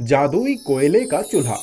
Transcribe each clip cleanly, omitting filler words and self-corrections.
जादुई कोयले का चूल्हा।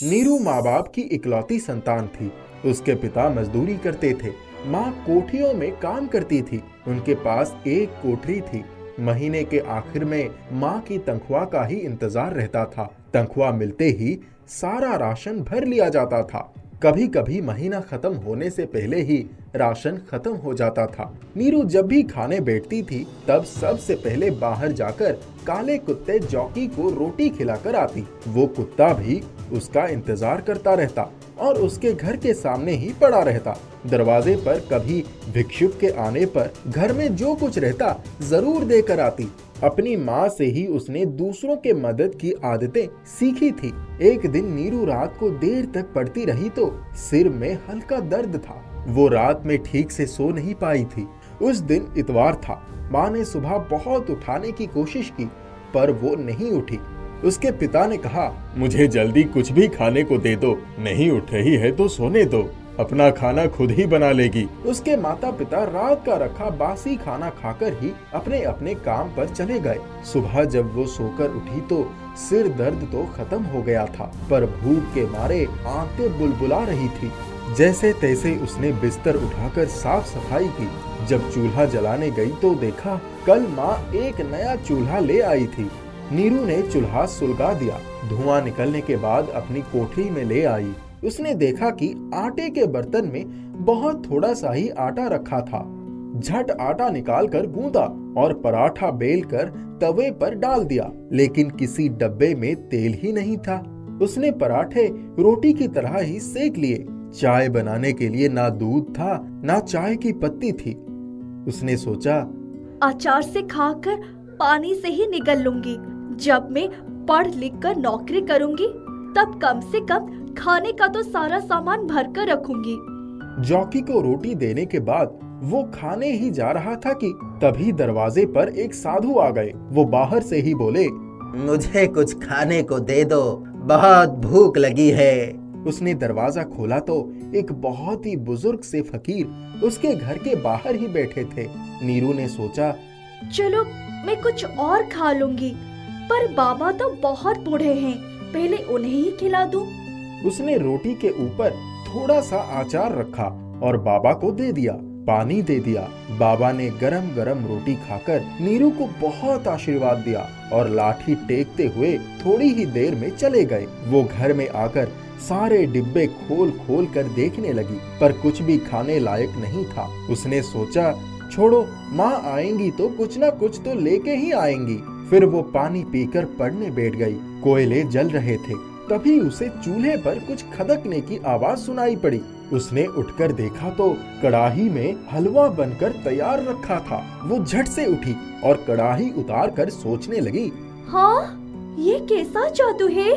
नीरू माँ बाप की इकलौती संतान थी। उसके पिता मजदूरी करते थे, माँ कोठियों में काम करती थी। उनके पास एक कोठरी थी। महीने के आखिर में माँ की तनख्वाह का ही इंतजार रहता था। तनख्वाह मिलते ही सारा राशन भर लिया जाता था। कभी कभी महीना खत्म होने से पहले ही राशन खत्म हो जाता था। नीरू जब भी खाने बैठती थी तब सबसे पहले बाहर जाकर काले कुत्ते जॉकी को रोटी खिलाकर आती। वो कुत्ता भी उसका इंतजार करता रहता और उसके घर के सामने ही पड़ा रहता। दरवाजे पर कभी भिक्षुक के आने पर घर में जो कुछ रहता जरूर देकर आती। अपनी माँ से ही उसने दूसरों के मदद की आदतें सीखी थी। एक दिन नीरू रात को देर तक पड़ती रही तो सिर में हल्का दर्द था। वो रात में ठीक से सो नहीं पाई थी। उस दिन इतवार था। माँ ने सुबह बहुत उठाने की कोशिश की पर वो नहीं उठी। उसके पिता ने कहा, मुझे जल्दी कुछ भी खाने को दे दो, नहीं उठ रही है तो सोने दो, अपना खाना खुद ही बना लेगी। उसके माता पिता रात का रखा बासी खाना खाकर ही अपने अपने काम पर चले गए। सुबह जब वो सोकर उठी तो सिर दर्द तो खत्म हो गया था पर भूख के मारे आंखें बुलबुला रही थी। जैसे तैसे उसने बिस्तर उठाकर साफ सफाई की। जब चूल्हा जलाने गई तो देखा कल माँ एक नया चूल्हा ले आई थी। नीरू ने चूल्हा सुलगा दिया। धुआं निकलने के बाद अपनी कोठरी में ले आई। उसने देखा कि आटे के बर्तन में बहुत थोड़ा सा ही आटा रखा था। झट आटा निकालकर गूंदा और पराठा बेलकर तवे पर डाल दिया, लेकिन किसी डब्बे में तेल ही नहीं था। उसने पराठे रोटी की तरह ही सेक लिए। चाय बनाने के लिए ना दूध था ना चाय की पत्ती थी। उसने सोचा, अचार से खाकर पानी से ही निगल लूंगी। जब मैं पढ़ लिख कर नौकरी करूंगी तब कम से कम खाने का तो सारा सामान भर कर रखूंगी। जॉकी को रोटी देने के बाद वो खाने ही जा रहा था कि तभी दरवाजे पर एक साधु आ गए। वो बाहर से ही बोले, मुझे कुछ खाने को दे दो, बहुत भूख लगी है। उसने दरवाजा खोला तो एक बहुत ही बुजुर्ग से फकीर उसके घर के बाहर ही बैठे थे। नीरू ने सोचा, चलो मैं कुछ और खा लूंगी, पर बाबा तो बहुत बूढ़े हैं, पहले उन्हें ही खिला दूं। उसने रोटी के ऊपर थोड़ा सा अचार रखा और बाबा को दे दिया। पानी दे दिया। बाबा ने गरम गरम रोटी खाकर नीरू को बहुत आशीर्वाद दिया और लाठी टेकते हुए थोड़ी ही देर में चले गए। वो घर में आकर सारे डिब्बे खोल खोल कर देखने लगी पर कुछ भी खाने लायक नहीं था। उसने सोचा, छोड़ो, माँ आएंगी तो कुछ ना कुछ तो लेके ही आएंगी। फिर वो पानी पीकर पढ़ने बैठ गई। कोयले जल रहे थे। तभी उसे चूल्हे पर कुछ खदकने की आवाज सुनाई पड़ी। उसने उठकर देखा तो कड़ाही में हलवा बनकर तैयार रखा था। वो झट से उठी और कड़ाही उतार कर सोचने लगी, हाँ, ये कैसा जादू है?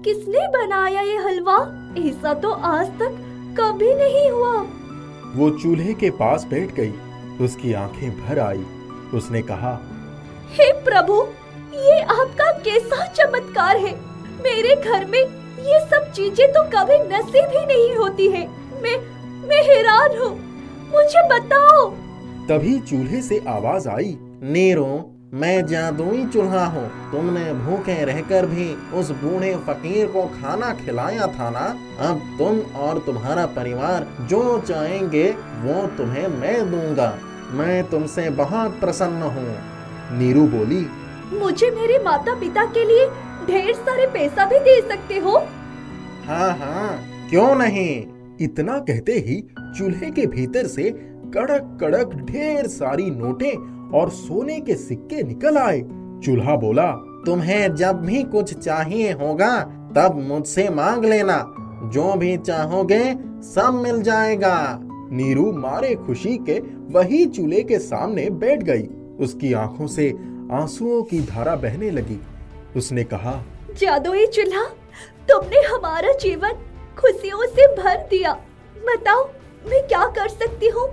किसने बनाया ये हलवा? ऐसा तो आज तक कभी नहीं हुआ। वो चूल्हे के पास बैठ गई। उसकी आंखें भर आई। उसने कहा, हे प्रभु, ये आपका कैसा चमत्कार है। मेरे घर में ये सब चीजें तो कभी नसीब ही नहीं होती है। मैं हैरान हूँ, मुझे बताओ। तभी चूल्हे से आवाज आई, नीरू, मैं जादुई चूल्हा हूँ। तुमने भूखे रहकर भी उस बूढ़े फकीर को खाना खिलाया था ना। अब तुम और तुम्हारा परिवार जो चाहेंगे वो तुम्हें मैं दूंगा। मैं तुमसे बहुत प्रसन्न हूँ। नीरू बोली, मुझे मेरे माता पिता के लिए ढेर सारे पैसा भी दे सकते हो? हाँ हाँ, क्यों नहीं। इतना कहते ही चूल्हे के भीतर से कड़क कड़क ढेर सारी नोटें और सोने के सिक्के निकल आए। चूल्हा बोला, तुम्हें जब भी कुछ चाहिए होगा तब मुझसे मांग लेना। जो भी चाहोगे सब मिल जाएगा। नीरू मारे खुशी के वही चूल्हे के सामने बैठ गई। उसकी आंखों से आंसुओं की धारा बहने लगी। उसने कहा, जादुई चूल्हा, तुमने हमारा जीवन खुशियों से भर दिया। बताओ, मैं क्या कर सकती हूँ?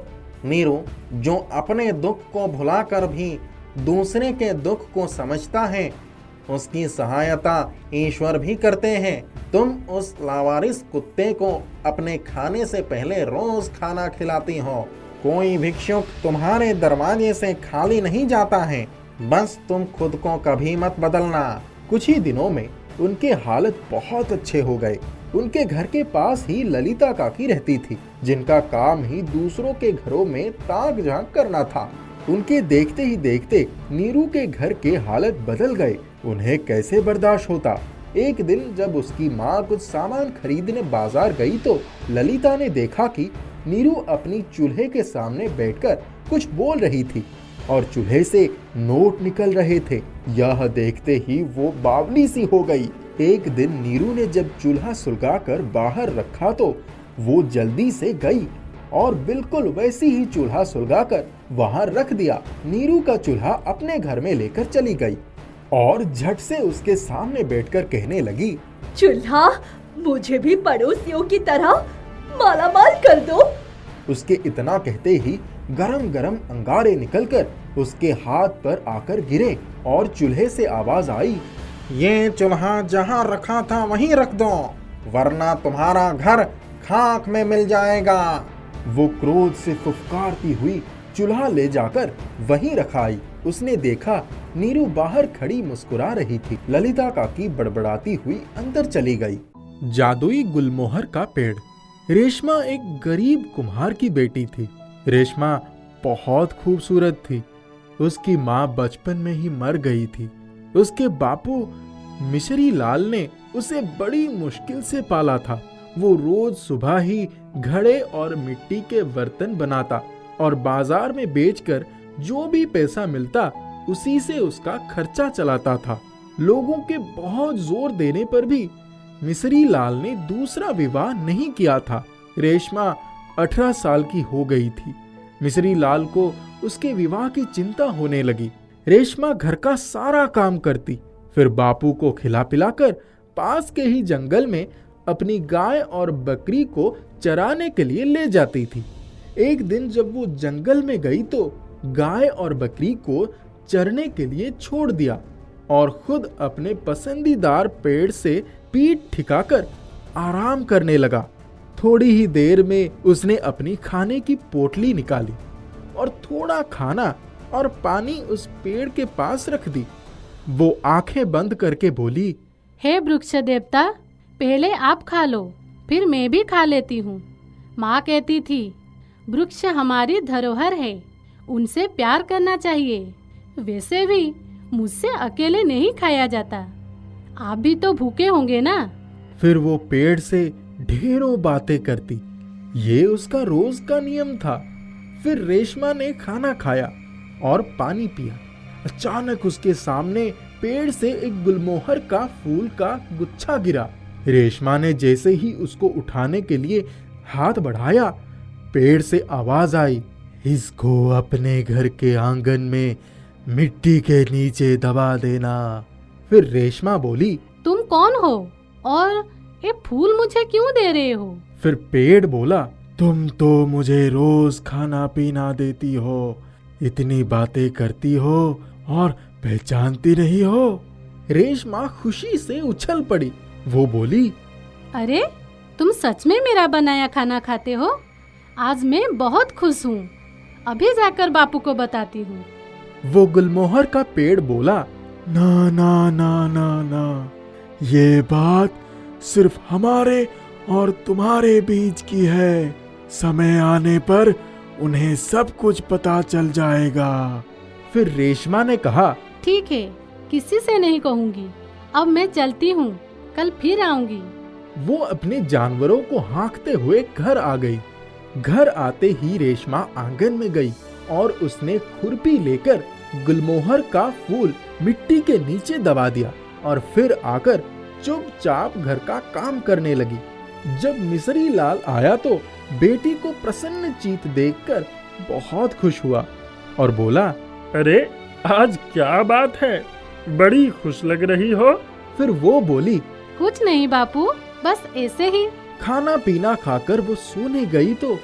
नीरू, जो अपने दुख को भुलाकर भी दूसरे के दुख को समझता है, उसकी सहायता ईश्वर भी करते हैं। तुम उस लावारिस कुत्ते को अपने खाने से पहले रोज खाना खिलाती हो। कोई भिक्षुक तुम्हारे दरवाजे से खाली नहीं जाता है। बस तुम खुद को कभी मत बदलना। कुछ ही दिनों में उनके हालत बहुत अच्छे हो गए। उनके घर के पास ही ललिता काकी रहती थी, जिनका काम ही दूसरों के घरों में ताक झांक करना था। उनके देखते ही देखते नीरू के घर के हालत बदल गए। उन्हें कैसे बर्दाश्त होता। एक दिन जब उसकी माँ कुछ सामान खरीदने बाजार गई तो ललिता ने देखा कि नीरू अपनी चूल्हे के सामने बैठकर कुछ बोल रही थी और चूल्हे से नोट निकल रहे थे। यह देखते ही वो बावली सी हो गई। एक दिन नीरू ने जब चूल्हा सुलगाकर बाहर रखा तो वो जल्दी से गई और बिल्कुल वैसी ही चूल्हा सुलगाकर वहां रख दिया। नीरू का चूल्हा अपने घर में लेकर चली गई और झट से उसके सामने बैठकर कहने लगी, चूल्हा, मुझे भी पड़ोसियों की तरह मालामाल कर दो। उसके इतना कहते ही गरम गरम अंगारे निकलकर उसके हाथ पर आकर गिरे और चूल्हे से आवाज आई, ये चूल्हा जहां रखा था वहीं रख दो, वरना तुम्हारा घर खाक में मिल जाएगा। वो क्रोध से फुफकारती हुई चूल्हा ले जाकर वहीं रखाई। उसने देखा नीरू बाहर खड़ी मुस्कुरा रही थी। ललिता काकी बड़बड़ाती हुई अंदर चली गई। जादुई गुलमोहर का पेड़। रेशमा एक गरीब कुम्हार की बेटी थी। रेशमा बहुत खूबसूरत थी। उसकी माँ बचपन में ही मर गई थी। उसके बापू मिश्री लाल ने उसे बड़ी मुश्किल से पाला था। वो रोज सुबह ही घड़े और मिट्टी के बर्तन बनाता और बाजार में बेचकर जो भी पैसा मिलता उसी से उसका खर्चा चलाता था। लोगों के बहुत जोर देने पर भी मिश्री लाल ने दूसरा विवाह नहीं किया था। रेशमा 18 साल की हो गई थी। मिश्री लाल को उसके विवाह की चिंता होने लगी। रेशमा घर का सारा काम करती, फिर बापू को खिला पिलाकर पास के ही जंगल में अपनी गाय और बकरी को चराने के लिए ले जाती थी। एक दिन जब वो जंगल में गई तो गाय और बकरी को चरने के लिए छोड़ दिया और खुद अपने पसंदीदार पेड़ से पीठ ठिकाकर आराम करने लगा। थोड़ी ही देर में उसने अपनी खाने की पोटली निकाली और थोड़ा खाना और पानी उस पेड़ के पास रख दी। वो आंखें बंद करके बोली, हे वृक्ष देवता, पहले आप खा लो, फिर मैं भी खा लेती हूँ। माँ कहती थी वृक्ष हमारी धरोहर है, उनसे प्यार करना चाहिए। वैसे भी मुझसे अकेले नहीं खाया जाता। आप भी तो भूखे होंगे ना। फिर वो पेड़ से ढेरों बातें करती। ये उसका रोज का नियम था। फिर रेशमा ने खाना खाया और पानी पिया। अचानक उसके सामने पेड़ से एक गुलमोहर का फूल का गुच्छा गिरा। रेशमा ने जैसे ही उसको उठाने के लिए हाथ बढ़ाया, पेड़ से आवाज आई, इसको अपने घर के आंगन में मिट्टी के नीचे दबा देना। फिर रेशमा बोली, तुम कौन हो और ये फूल मुझे क्यों दे रहे हो? फिर पेड़ बोला, तुम तो मुझे रोज खाना पीना देती हो, इतनी बातें करती हो और पहचानती नहीं हो। रेशमा खुशी से उछल पड़ी। वो बोली, अरे तुम सच में मेरा बनाया खाना खाते हो? आज मैं बहुत खुश हूँ। अभी जाकर बापू को बताती हूँ। वो गुलमोहर का पेड़ बोला, ना ना ना ना ना, ये बात सिर्फ हमारे और तुम्हारे बीच की है। समय आने पर उन्हें सब कुछ पता चल जाएगा। फिर रेशमा ने कहा, ठीक है, किसी से नहीं कहूँगी। अब मैं चलती हूँ, कल फिर आऊंगी। वो अपने जानवरों को हाँकते हुए घर आ गई। घर आते ही रेशमा आंगन में गई और उसने खुरपी लेकर गुलमोहर का फूल मिट्टी के नीचे दबा दिया और फिर आकर चुपचाप घर का काम करने लगी। जब मिश्री लाल आया तो बेटी को प्रसन्न चीत देखकर बहुत खुश हुआ और बोला, अरे आज क्या बात है, बड़ी खुश लग रही हो। फिर वो बोली, कुछ नहीं बापू, बस ऐसे ही। खाना पीना खाकर वो सोने गई तो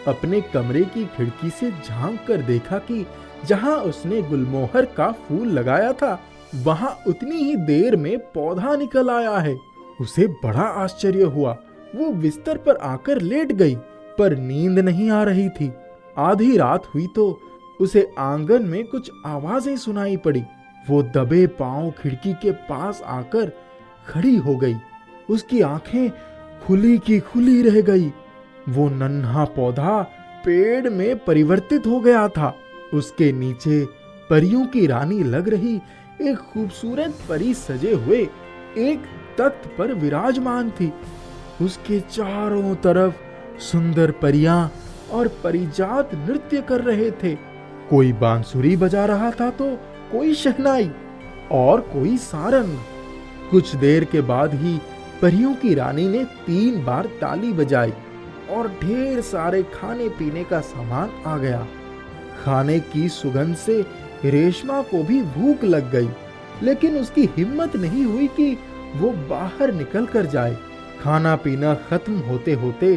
अपने कमरे की खिड़की से झांक कर देखा कि जहां उसने गुलमोहर का फूल लगाया था वहां उतनी ही देर में पौधा निकल आया है। उसे बड़ा आश्चर्य हुआ। वो बिस्तर पर आकर लेट गई, पर नींद नहीं आ रही थी। आधी रात हुई तो उसे आंगन में कुछ आवाजें सुनाई पड़ी। वो दबे पांव खिड़की के पास आकर खड़ी हो गई। उसकी आंखें खुली की खुली रह गई। वो नन्हा पौधा पेड़ में परिवर्तित हो गया था। उसके नीचे परियों की रानी लग रही एक खूबसूरत परी सजे हुए एक तख्त पर विराजमान थी। उसके चारों तरफ सुंदर परियां और परिजात नृत्य कर रहे थे। कोई बांसुरी बजा रहा था तो कोई शहनाई और कोई सारंग। कुछ देर के बाद ही परियों की रानी ने 3 बार ताली बजाई और ढेर सारे खाने पीने का सामान आ गया। खाने की सुगंध से रेशमा को भी भूख लग गई, लेकिन उसकी हिम्मत नहीं हुई कि वो बाहर निकल कर जाए। खाना पीना खत्म होते होते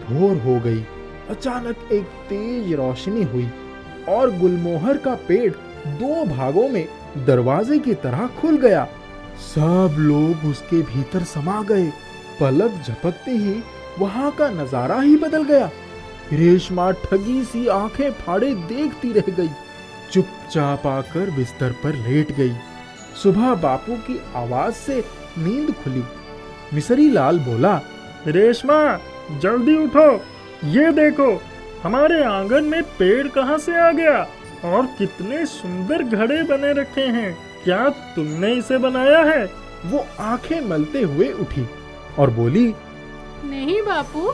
भोर हो गई। अचानक एक तेज रोशनी हुई और गुलमोहर का पेड़ 2 भागों में दरवाजे की तरह खुल गया। सब लोग उसके भीतर समा गए। पलक झपकते ही वहां का नजारा ही बदल गया। रेशमा ठगी सी आंखें फाड़े देखती रह गई। चुपचाप आकर बिस्तर पर लेट गई। सुबह बापू की आवाज से नींद खुली। मिसरी लाल बोला, रेशमा जल्दी उठो, ये देखो हमारे आंगन में पेड़ कहाँ से आ गया और कितने सुंदर घड़े बने रखे हैं। क्या तुमने इसे बनाया है? वो आंखें मलते हुए उठी और बोली, नहीं बापू,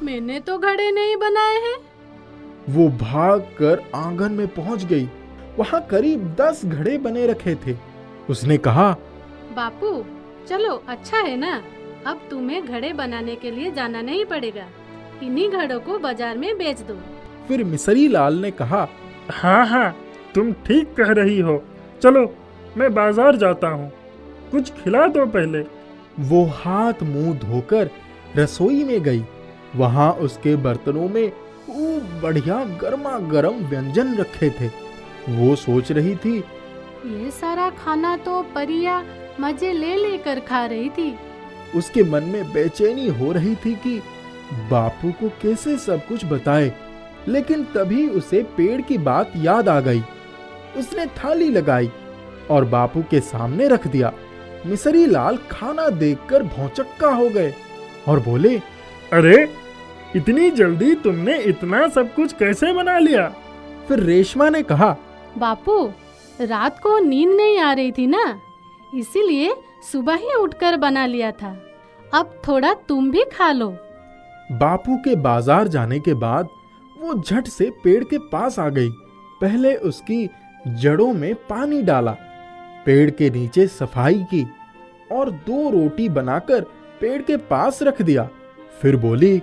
मैंने तो घड़े नहीं बनाए हैं। वो भागकर आंगन में पहुंच गई। वहां करीब 10 घड़े बने रखे थे। उसने कहा, बापू चलो, अच्छा है ना, अब तुम्हें घड़े बनाने के लिए जाना नहीं पड़ेगा। इन्हीं घड़ों को बाजार में बेच दो। फिर मिसरी लाल ने कहा, हाँ हाँ, तुम ठीक कह रही हो। चलो मैं बाजार जाता हूँ, कुछ खिला दो पहले। वो हाथ मुंह धोकर रसोई में गई। वहां उसके बर्तनों में खूब बढ़िया गर्मा गर्म व्यंजन रखे थे। वो सोच रही थी, ये सारा खाना तो परिया मजे ले लेकर खा रही थी। उसके मन में बेचैनी हो रही थी कि बापू को कैसे सब कुछ बताए। लेकिन तभी उसे पेड़ की बात याद आ गई। उसने थाली लगाई और बापू के सामने रख दिया। मिसरी लाल खाना देखकर भौचक्का हो गए और बोले, अरे इतनी जल्दी तुमने इतना सब कुछ कैसे बना लिया? फिर रेशमा ने कहा, बापू रात को नींद नहीं आ रही थी ना, इसीलिए सुबह ही उठकर बना लिया था। अब थोड़ा तुम भी खा लो। बापू के बाजार जाने के बाद वो झट से पेड़ के पास आ गई। पहले उसकी जड़ों में पानी डाला, पेड़ के नीचे सफाई की और 2 रोटी बनाकर पेड़ के पास रख दिया। फिर बोली,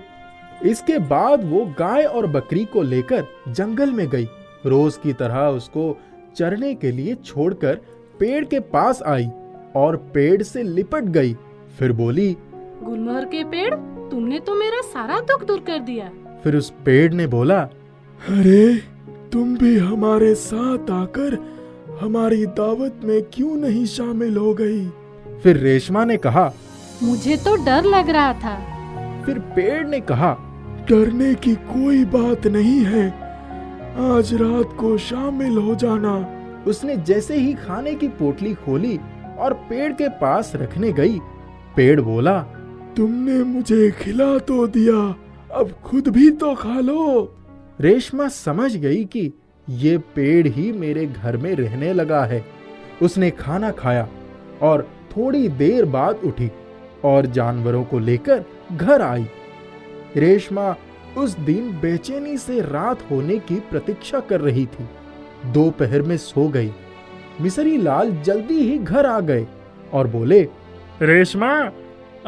इसके बाद वो गाय और बकरी को लेकर जंगल में गई। रोज की तरह उसको चरने के लिए छोड़कर पेड़ के पास आई और पेड़ से लिपट गई। फिर बोली, गुलमोहर के पेड़, तुमने तो मेरा सारा दुख दूर कर दिया। फिर उस पेड़ ने बोला, अरे तुम भी हमारे साथ आकर हमारी दावत में क्यों नहीं शामिल हो गई? फिर रेशमा ने कहा, मुझे तो डर लग रहा था। फिर पेड़ ने कहा, डरने की कोई बात नहीं है, आज रात को शामिल हो जाना। उसने जैसे ही खाने की पोटली खोली और पेड़ के पास रखने गई, पेड़ बोला, तुमने मुझे खिला तो दिया, अब खुद भी तो खा लो। रेशमा समझ गई कि ये पेड़ ही मेरे घर में रहने लगा है। उसने खाना खाया और थोड़ी देर बाद उठी और जानवरों को लेकर घर आई। रेशमा उस दिन बेचैनी से रात होने की प्रतीक्षा कर रही थी। दोपहर में सो गई। मिसरी लाल जल्दी ही घर आ गए और बोले, रेशमा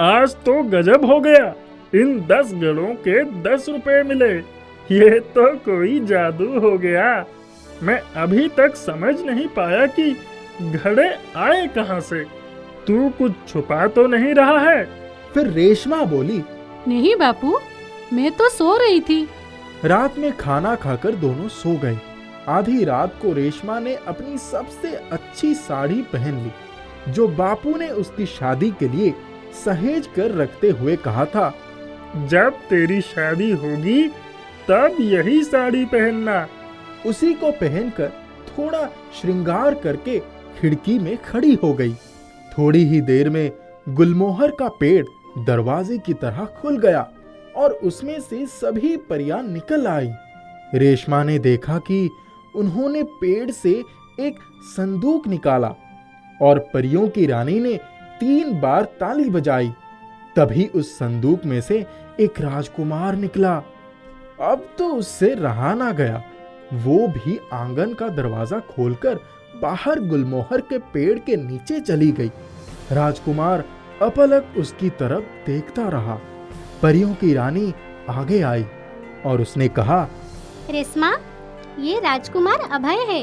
आज तो गजब हो गया, इन 10 घड़ों के 10 रुपए मिले। ये तो कोई जादू हो गया। मैं अभी तक समझ नहीं पाया कि घड़े आए कहाँ से। तू कुछ छुपा तो नहीं रहा है? फिर रेशमा बोली, नहीं बापू, मैं तो सो रही थी। रात में खाना खाकर दोनों सो गए। आधी रात को रेशमा ने अपनी सबसे अच्छी साड़ी पहन ली, जो बापू ने उसकी शादी के लिए सहेज कर रखते हुए कहा था, जब तेरी शादी होगी तब यही साड़ी पहनना। उसी को पहनकर थोड़ा श्रृंगार करके खिड़की में खड़ी हो गई। थोड़ी ही देर में गुलमोहर का पेड़ दरवाजे की तरह खुल गया और उसमें से सभी परियां निकल आई। रेशमा ने देखा कि उन्होंने पेड़ से एक संदूक निकाला और परियों की रानी ने 3 बार ताली बजाई। तभी उस संदूक में से एक राजकुमार निकला। अब तो उससे रहा ना गया। वो भी आंगन का दरवाजा खोलकर बाहर गुलमोहर के पेड़ के नीचे चली गई। राजकुमार अपलक उसकी तरफ देखता रहा। परियों की रानी आगे आई और उसने कहा, रेशमा, ये राजकुमार अभय है।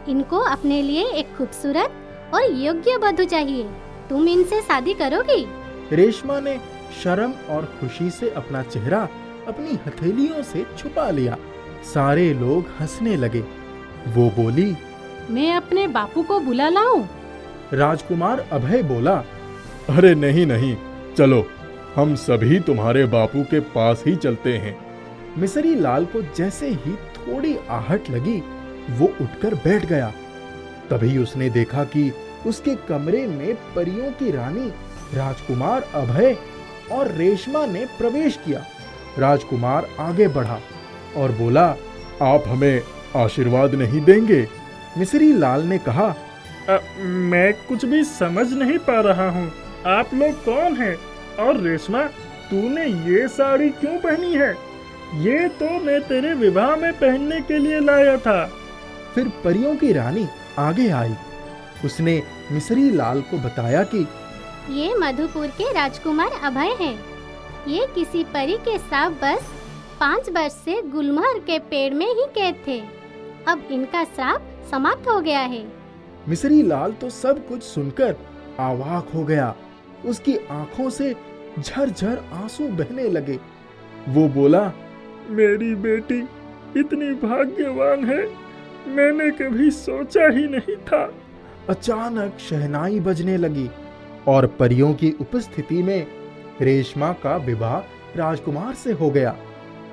इनको अपने लिए एक खूबसूरत और योग्य वधू चाहिए। तुम इनसे शादी करोगी? रेशमा ने शर्म और खुशी से अपना चेहरा अपनी हथेलियों से छुपा लिया। सारे लोग हंसने लगे। वो बोली, मैं अपने बापू को बुला लाऊं? राजकुमार अभय बोला, अरे नहीं नहीं, चलो हम सभी तुम्हारे बापू के पास ही चलते हैं। मिसरी लाल को जैसे ही थोड़ी आहट लगी, वो उठकर बैठ गया। तभी उसने देखा कि उसके कमरे में परियों की रानी, राजकुमार अभय और रेशमा ने प्रवेश किया। राजकुमार आगे बढ़ा और बोला, आप हमें आशीर्वाद नहीं देंगे? मिसरी लाल ने कहा, मैं कुछ भी समझ नहीं पा रहा हूँ। आप लोग कौन हैं? और रेशमा, तूने ये साड़ी क्यों पहनी है? ये तो मैं तेरे विवाह में पहनने के लिए लाया था। फिर परियों की रानी आगे आई। उसने मिसरी लाल को बताया कि ये मधुपुर के राजकुमार अभय हैं। ये किसी परी के साथ बस 5 वर्ष से गुलमोहर के पेड़ में ही कैद थे। अब इनका श्राप समाप्त हो गया है। मिसरी लाल तो सब कुछ सुनकर अवाक हो गया। उसकी आंखों से झरझर आंसू बहने लगे। वो बोला, मेरी बेटी इतनी भाग्यवान है, मैंने कभी सोचा ही नहीं था। अचानक शहनाई बजने लगी और परियों की उपस्थिति में रेशमा का विवाह राजकुमार से हो गया।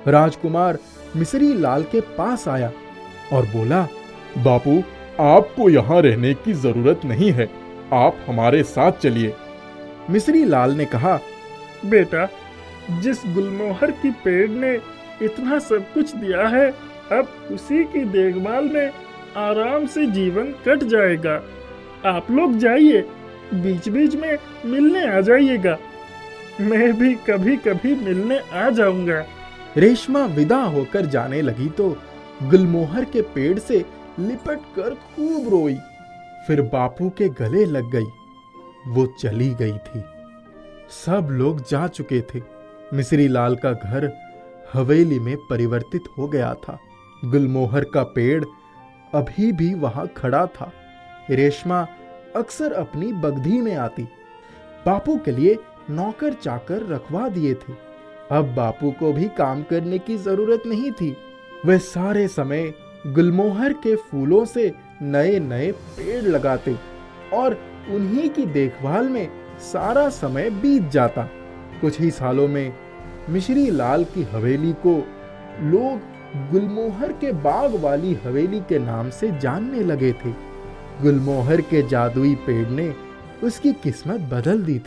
राजकुमार मिसरी लाल के पास आया और बोला, बापू, आपको यहाँ रहने की जरूरत नहीं है, आप हमारे साथ चलिए। मिसरी लाल ने कहा, बेटा, जिस गुलमोहर की पेड़ ने इतना सब कुछ दिया है, अब उसी की देखभाल में आराम से जीवन कट जाएगा। आप लोग जाइए, बीच बीच में मिलने आ जाइएगा। मैं भी कभी कभी मिलने आ जाऊंगा। रेशमा विदा होकर जाने लगी तो गुलमोहर के पेड़ से लिपट कर खूब रोई। फिर बापू के गले लग गई। वो चली गई थी। सब लोग जा चुके थे। मिसरी लाल का घर हवेली में परिवर्तित हो गया था। गुलमोहर का पेड़ अभी भी वहां खड़ा था। रेशमा अक्सर अपनी बगधी में आती। बापू के लिए नौकर चाकर रखवा दिए थे। अब बापू को भी काम करने की जरूरत नहीं थी। वे सारे समय गुलमोहर के फूलों से नए नए पेड़ लगाते और उन्हीं की देखभाल में सारा समय बीत जाता। कुछ ही सालों में मिसरी लाल की हवेली को लोग गुलमोहर के बाग वाली हवेली के नाम से जानने लगे थे। गुलमोहर के जादुई पेड़ ने उसकी किस्मत बदल दी थी।